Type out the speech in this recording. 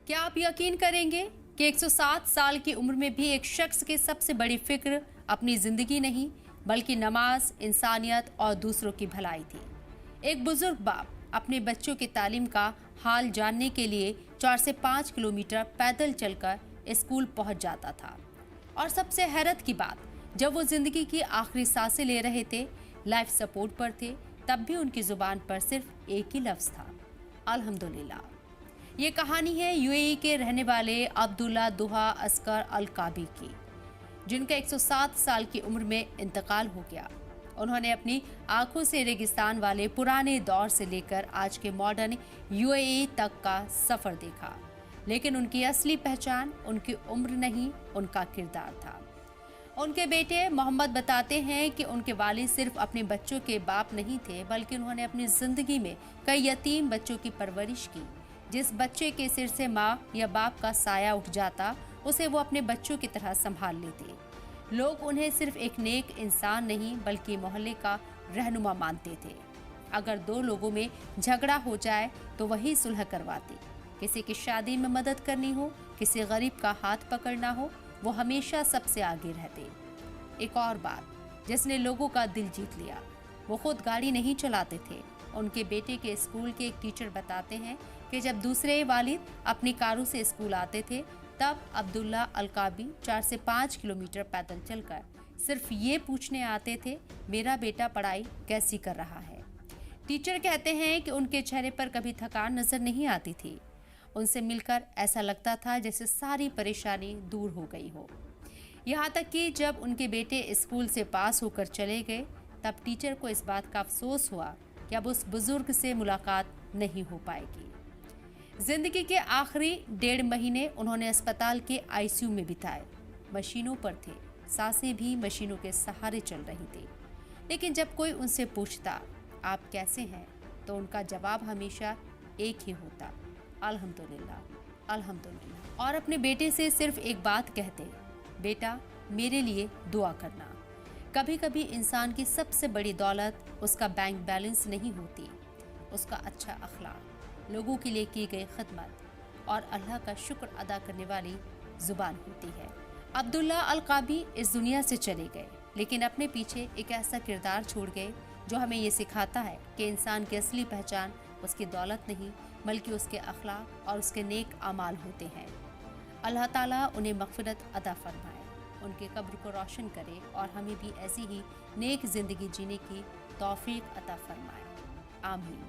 क्या आप यकीन करेंगे कि 107 साल की उम्र में भी एक शख्स की सबसे बड़ी फिक्र अपनी जिंदगी नहीं बल्कि नमाज, इंसानियत और दूसरों की भलाई थी। एक बुजुर्ग बाप अपने बच्चों की तालीम का हाल जानने के लिए 4 से 5 किलोमीटर पैदल चलकर स्कूल पहुंच जाता था। और सबसे हैरत की बात, जब वो जिंदगी की आखिरी सांसें ले रहे थे, लाइफ सपोर्ट पर थे, तब भी उनकी जुबान पर सिर्फ एक ही लफ्ज था, अल्हम्दुलिल्लाह। ये कहानी है यूएई के रहने वाले अब्दुल्ला दुहा अस्कर अल काबी की, जिनका 107 साल की उम्र में इंतकाल हो गया। उन्होंने अपनी आंखों से रेगिस्तान वाले पुराने दौर से लेकर आज के मॉडर्न यूएई तक का सफर देखा, लेकिन उनकी असली पहचान उनकी उम्र नहीं, उनका किरदार था। उनके बेटे मोहम्मद बताते हैं कि उनके वालिद सिर्फ अपने बच्चों के बाप नहीं थे, बल्कि उन्होंने अपनी जिंदगी में कई यतीम बच्चों की परवरिश की। जिस बच्चे के सिर से माँ या बाप का साया उठ जाता, उसे वो अपने बच्चों की तरह संभाल लेते। लोग उन्हें सिर्फ एक नेक इंसान नहीं बल्कि मोहल्ले का रहनुमा मानते थे। अगर दो लोगों में झगड़ा हो जाए तो वही सुलह करवाते। किसी की शादी में मदद करनी हो, किसी गरीब का हाथ पकड़ना हो, वो हमेशा सबसे आगे रहते। एक और बात जिसने लोगों का दिल जीत लिया, वो खुद गाड़ी नहीं चलाते थे। उनके बेटे के स्कूल के एक टीचर बताते हैं कि जब दूसरे वालिद अपनी कारों से स्कूल आते थे, तब अब्दुल्ला अल काबी 4 से 5 किलोमीटर पैदल चलकर सिर्फ ये पूछने आते थे, मेरा बेटा पढ़ाई कैसी कर रहा है। टीचर कहते हैं कि उनके चेहरे पर कभी थकान नजर नहीं आती थी। उनसे मिलकर ऐसा लगता था जैसे सारी परेशानी दूर हो गई हो। यहाँ तक कि जब उनके बेटे स्कूल से पास होकर चले गए, तब टीचर को इस बात का अफसोस हुआ कि अब उस बुजुर्ग से मुलाकात नहीं हो पाएगी। जिंदगी के आखिरी 1.5 महीने उन्होंने अस्पताल के आईसीयू में बिताए। मशीनों पर थे, सांसें भी मशीनों के सहारे चल रही थी। लेकिन जब कोई उनसे पूछता, आप कैसे हैं, तो उनका जवाब हमेशा एक ही होता, अल्हम्दुलिल्लाह, अल्हम्दुलिल्लाह। और अपने बेटे से सिर्फ एक बात कहते, बेटा मेरे लिए दुआ करना। कभी कभी इंसान की सबसे बड़ी दौलत उसका बैंक बैलेंस नहीं होती, उसका अच्छा अखलाक, लोगों के लिए की गई खिदमत और अल्लाह का शुक्र अदा करने वाली जुबान होती है। अब्दुल्ला अल काबी इस दुनिया से चले गए, लेकिन अपने पीछे एक ऐसा किरदार छोड़ गए जो हमें ये सिखाता है कि इंसान की असली पहचान उसकी दौलत नहीं बल्कि उसके अखलाक और उसके नेक अमाल होते हैं। अल्लाह ताला उन्हें मग़फ़िरत अता फरमाए, उनके कब्र को रोशन करे और हमें भी ऐसी ही नेक ज़िंदगी जीने की तौफ़ीक़ अता फरमाए। आमीन।